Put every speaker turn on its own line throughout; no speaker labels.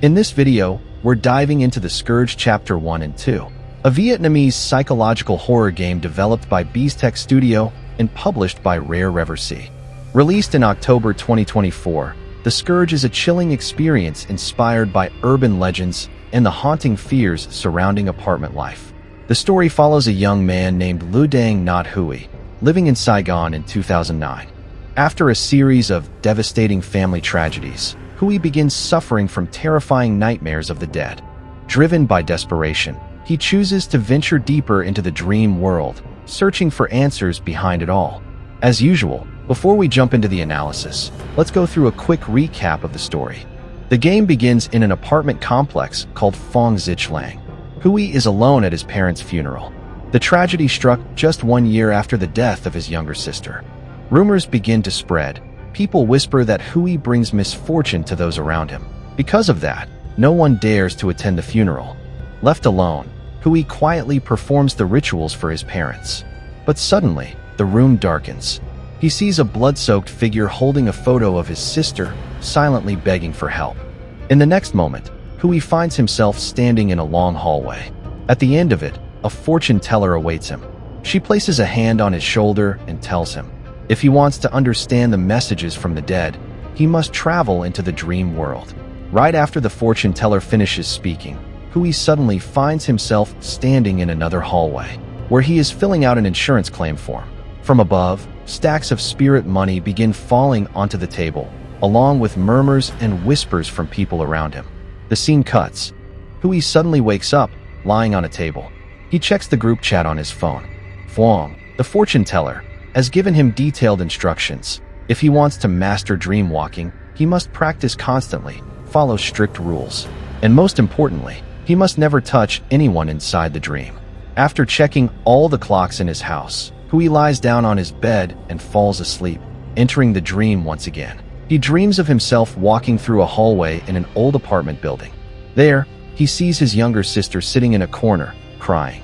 In this video, we're diving into the Scourge Chapter 1 and 2, a Vietnamese psychological horror game developed by Beastech Studio and published by Rare Reversea. Released in October 2024, The Scourge is a chilling experience inspired by urban legends and the haunting fears surrounding apartment life. The story follows a young man named Lu Dang Not Hui, living in Saigon in 2009. After a series of devastating family tragedies, Hui begins suffering from terrifying nightmares of the dead. Driven by desperation, he chooses to venture deeper into the dream world, searching for answers behind it all. As usual, before we jump into the analysis, let's go through a quick recap of the story. The game begins in an apartment complex called Phong Zich Lang. Hui is alone at his parents' funeral. The tragedy struck just 1 year after the death of his younger sister. Rumors begin to spread. People whisper that Hui brings misfortune to those around him. Because of that, no one dares to attend the funeral. Left alone, Hui quietly performs the rituals for his parents. But suddenly, the room darkens. He sees a blood-soaked figure holding a photo of his sister, silently begging for help. In the next moment, Hui finds himself standing in a long hallway. At the end of it, a fortune teller awaits him. She places a hand on his shoulder and tells him, if he wants to understand the messages from the dead, he must travel into the dream world. Right after the fortune teller finishes speaking, Hui suddenly finds himself standing in another hallway, where he is filling out an insurance claim form. From above, stacks of spirit money begin falling onto the table, along with murmurs and whispers from people around him. The scene cuts. Hui suddenly wakes up, lying on a table. He checks the group chat on his phone. Phuong, the fortune teller, has given him detailed instructions. If he wants to master dream walking, he must practice constantly, follow strict rules, and most importantly, he must never touch anyone inside the dream. After checking all the clocks in his house, Hui lies down on his bed and falls asleep, entering the dream once again. He dreams of himself walking through a hallway in an old apartment building. There, he sees his younger sister sitting in a corner, crying.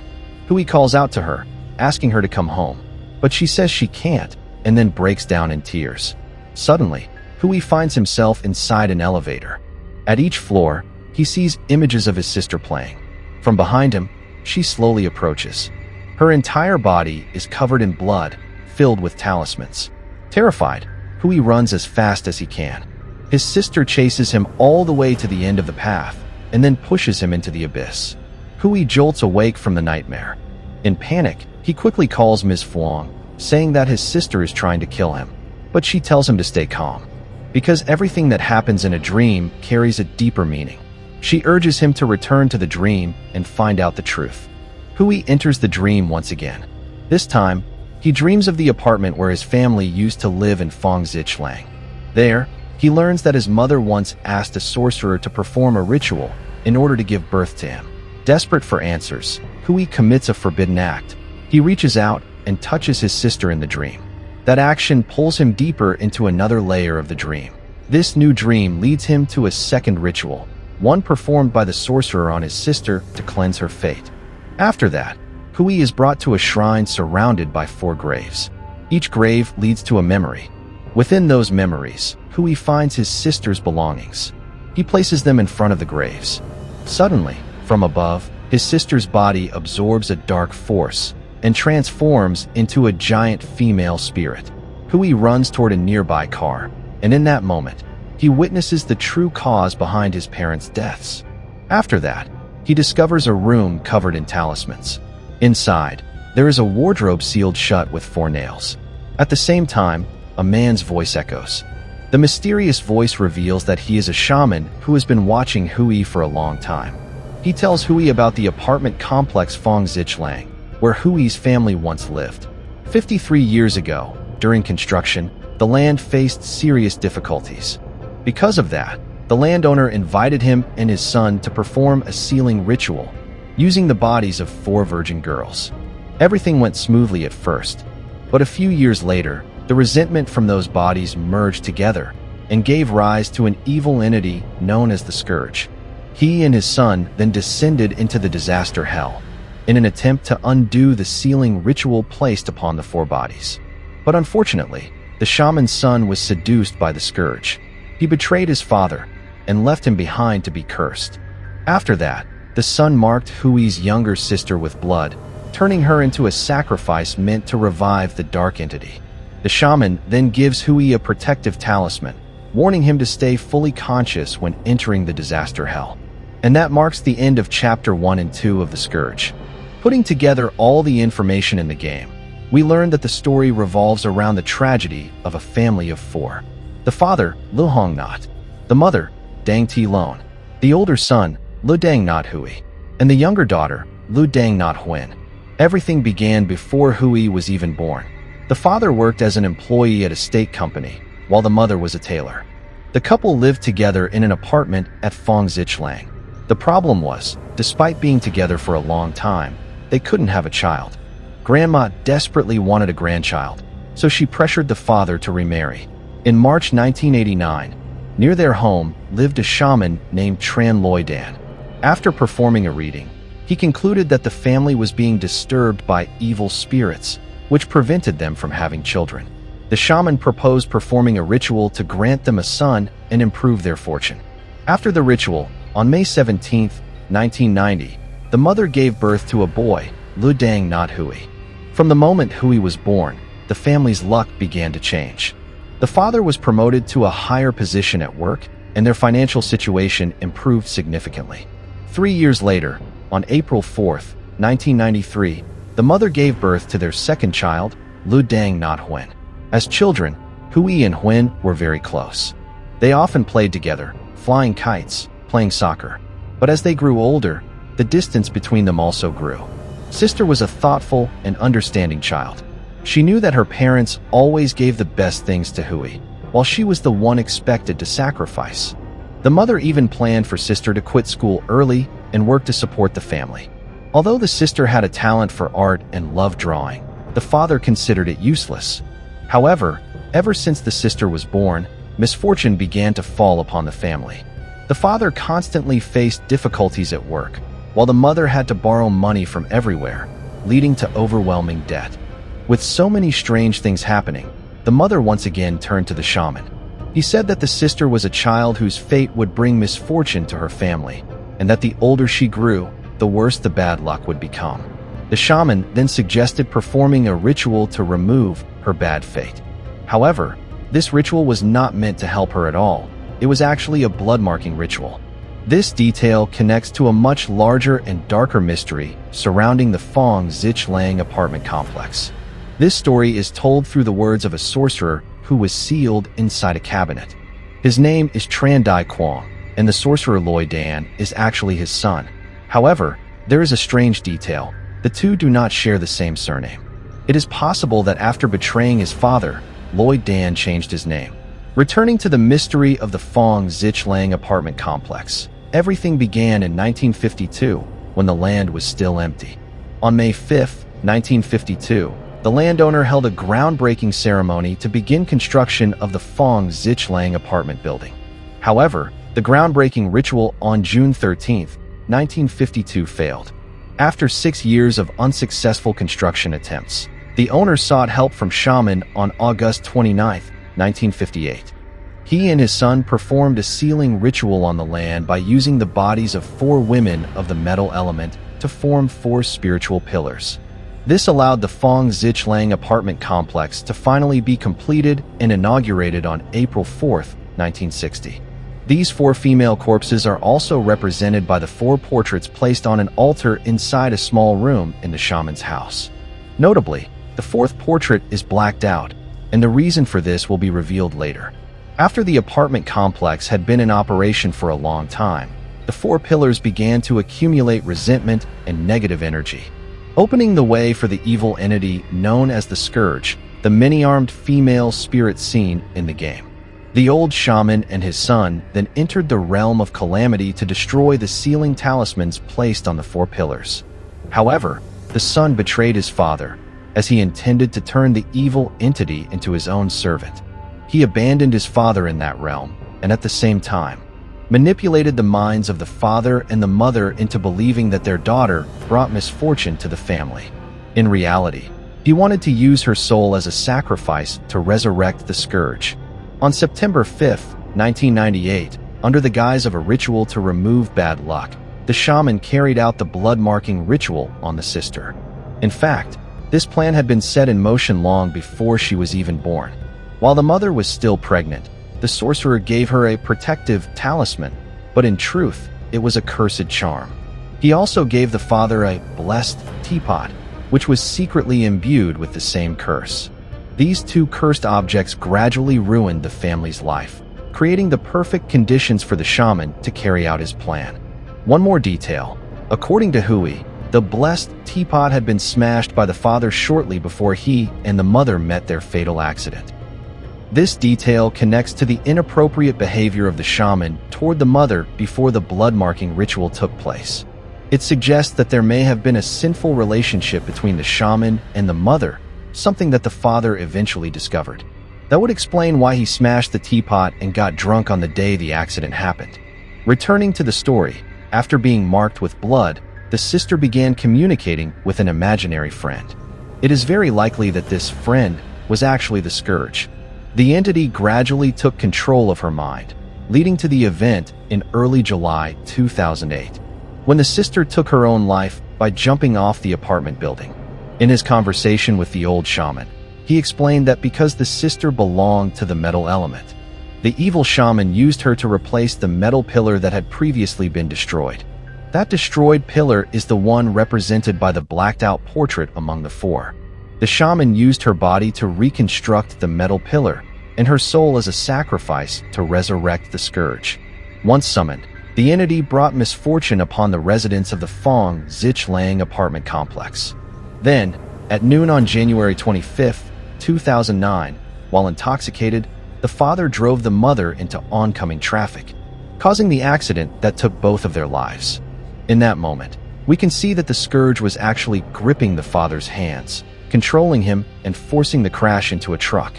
Hui calls out to her, asking her to come home, but she says she can't, and then breaks down in tears. Suddenly, Hui finds himself inside an elevator. At each floor, he sees images of his sister playing. From behind him, she slowly approaches. Her entire body is covered in blood, filled with talismans. Terrified, Hui runs as fast as he can. His sister chases him all the way to the end of the path, and then pushes him into the abyss. Hui jolts awake from the nightmare. In panic, he quickly calls Ms. Phuong, saying that his sister is trying to kill him, but she tells him to stay calm, because everything that happens in a dream carries a deeper meaning. She urges him to return to the dream and find out the truth. Hui enters the dream once again. This time, he dreams of the apartment where his family used to live in Phong Zich Lang. There, he learns that his mother once asked a sorcerer to perform a ritual in order to give birth to him. Desperate for answers, Hui commits a forbidden act. He reaches out and touches his sister in the dream. That action pulls him deeper into another layer of the dream. This new dream leads him to a second ritual, one performed by the sorcerer on his sister to cleanse her fate. After that, Hui is brought to a shrine surrounded by 4 graves. Each grave leads to a memory. Within those memories, Hui finds his sister's belongings. He places them in front of the graves. Suddenly, from above, his sister's body absorbs a dark force and transforms into a giant female spirit. Hui runs toward a nearby car, and in that moment, he witnesses the true cause behind his parents' deaths. After that, he discovers a room covered in talismans. Inside, there is a wardrobe sealed shut with 4 nails. At the same time, a man's voice echoes. The mysterious voice reveals that he is a shaman who has been watching Hui for a long time. He tells Hui about the apartment complex Phong Zich Lang, where Hui's family once lived. 53 years ago, during construction, the land faced serious difficulties. Because of that, the landowner invited him and his son to perform a sealing ritual, using the bodies of 4 virgin girls. Everything went smoothly at first, but a few years later, the resentment from those bodies merged together and gave rise to an evil entity known as the Scourge. He and his son then descended into the disaster hell, in an attempt to undo the sealing ritual placed upon the 4 bodies. But unfortunately, the shaman's son was seduced by the Scourge. He betrayed his father, and left him behind to be cursed. After that, the son marked Hui's younger sister with blood, turning her into a sacrifice meant to revive the dark entity. The shaman then gives Hui a protective talisman, warning him to stay fully conscious when entering the disaster hell. And that marks the end of Chapter 1 and 2 of the Scourge. Putting together all the information in the game, we learn that the story revolves around the tragedy of a family of 4. The father, Lu Hong Not, the mother, Dang Ti Lon, the older son, Lu Dang Not Hui, and the younger daughter, Lu Dang Not Huyen. Everything began before Hui was even born. The father worked as an employee at a state company, while the mother was a tailor. The couple lived together in an apartment at Fong Zichlang. The problem was, despite being together for a long time, they couldn't have a child. Grandma desperately wanted a grandchild, so she pressured the father to remarry. In March 1989, near their home lived a shaman named Tran Loi Dan. After performing a reading, he concluded that the family was being disturbed by evil spirits, which prevented them from having children. The shaman proposed performing a ritual to grant them a son and improve their fortune. After the ritual, on May 17, 1990, the mother gave birth to a boy, Lu Dang Not Hui. From the moment Hui was born, the family's luck began to change. The father was promoted to a higher position at work, and their financial situation improved significantly. 3 years later, on April 4, 1993, the mother gave birth to their second child, Lu Dang Not Huyen. As children, Hui and Huyen were very close. They often played together, flying kites, playing soccer. But as they grew older, the distance between them also grew. Sister was a thoughtful and understanding child. She knew that her parents always gave the best things to Hui, while she was the one expected to sacrifice. The mother even planned for Sister to quit school early and work to support the family. Although the sister had a talent for art and loved drawing, the father considered it useless. However, ever since the sister was born, misfortune began to fall upon the family. The father constantly faced difficulties at work, while the mother had to borrow money from everywhere, leading to overwhelming debt. With so many strange things happening, the mother once again turned to the shaman. He said that the sister was a child whose fate would bring misfortune to her family, and that the older she grew, the worse the bad luck would become. The shaman then suggested performing a ritual to remove her bad fate. However, this ritual was not meant to help her at all. It was actually a blood-marking ritual. This detail connects to a much larger and darker mystery surrounding the Fong Zichlang apartment complex. This story is told through the words of a sorcerer who was sealed inside a cabinet. His name is Tran Dai Quang, and the sorcerer Loi Dan is actually his son. However, there is a strange detail. The two do not share the same surname. It is possible that after betraying his father, Loi Dan changed his name. Returning to the mystery of the Fong Zichlang apartment complex, everything began in 1952 when the land was still empty. On May 5, 1952, the landowner held a groundbreaking ceremony to begin construction of the Fong Zichlang apartment building. However, the groundbreaking ritual on June 13, 1952 failed. After 6 years of unsuccessful construction attempts, the owner sought help from shaman on August 29, 1958. He and his son performed a sealing ritual on the land by using the bodies of 4 women of the metal element to form 4 spiritual pillars. This allowed the Fong Zichlang apartment complex to finally be completed and inaugurated on April 4, 1960. These 4 female corpses are also represented by the 4 portraits placed on an altar inside a small room in the shaman's house. Notably, the 4th portrait is blacked out, and the reason for this will be revealed later. After the apartment complex had been in operation for a long time, the 4 pillars began to accumulate resentment and negative energy, opening the way for the evil entity known as the Scourge, the many-armed female spirit seen in the game. The old shaman and his son then entered the realm of calamity to destroy the sealing talismans placed on the 4 pillars. However, the son betrayed his father, as he intended to turn the evil entity into his own servant. He abandoned his father in that realm, and at the same time, manipulated the minds of the father and the mother into believing that their daughter brought misfortune to the family. In reality, he wanted to use her soul as a sacrifice to resurrect the Scourge. On September 5, 1998, Under the guise of a ritual to remove bad luck, the shaman carried out the blood-marking ritual on the sister. In fact, this plan had been set in motion long before she was even born. While the mother was still pregnant, the sorcerer gave her a protective talisman, but in truth, it was a cursed charm. He also gave the father a blessed teapot, which was secretly imbued with the same curse. These two cursed objects gradually ruined the family's life, creating the perfect conditions for the shaman to carry out his plan. One more detail. According to Hui, the blessed teapot had been smashed by the father shortly before he and the mother met their fatal accident. This detail connects to the inappropriate behavior of the shaman toward the mother before the blood-marking ritual took place. It suggests that there may have been a sinful relationship between the shaman and the mother, something that the father eventually discovered. That would explain why he smashed the teapot and got drunk on the day the accident happened. Returning to the story, after being marked with blood, the sister began communicating with an imaginary friend. It is very likely that this friend was actually the Scourge. The entity gradually took control of her mind, leading to the event in early July 2008, when the sister took her own life by jumping off the apartment building. In his conversation with the old shaman, he explained that because the sister belonged to the metal element, the evil shaman used her to replace the metal pillar that had previously been destroyed. That destroyed pillar is the one represented by the blacked-out portrait among the four. The shaman used her body to reconstruct the metal pillar, and her soul as a sacrifice to resurrect the Scourge. Once summoned, the entity brought misfortune upon the residents of the Fong Zichlang apartment complex. Then, at noon on January 25, 2009, while intoxicated, the father drove the mother into oncoming traffic, causing the accident that took both of their lives. In that moment, we can see that the Scourge was actually gripping the father's hands, controlling him and forcing the crash into a truck.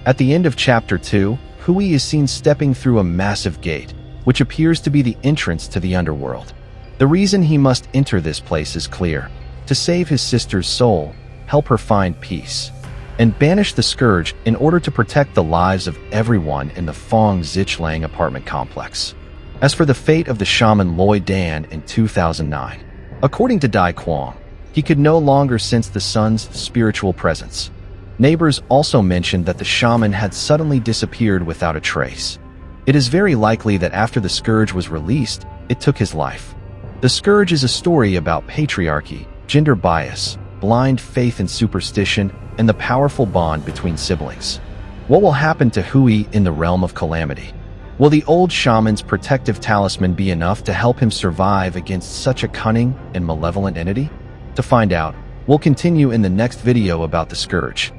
At the end of Chapter 2, Hui is seen stepping through a massive gate, which appears to be the entrance to the underworld. The reason he must enter this place is clear: to save his sister's soul, help her find peace, and banish the Scourge in order to protect the lives of everyone in the Fong Zichlang apartment complex. As for the fate of the shaman Loi Dan in 2009, according to Dai Quang, he could no longer sense the son's spiritual presence. Neighbors also mentioned that the shaman had suddenly disappeared without a trace. It is very likely that after the Scourge was released, it took his life. The Scourge is a story about patriarchy, gender bias, blind faith and superstition, and the powerful bond between siblings. What will happen to Hui in the realm of calamity? Will the old shaman's protective talisman be enough to help him survive against such a cunning and malevolent entity? To find out, we'll continue in the next video about the Scourge.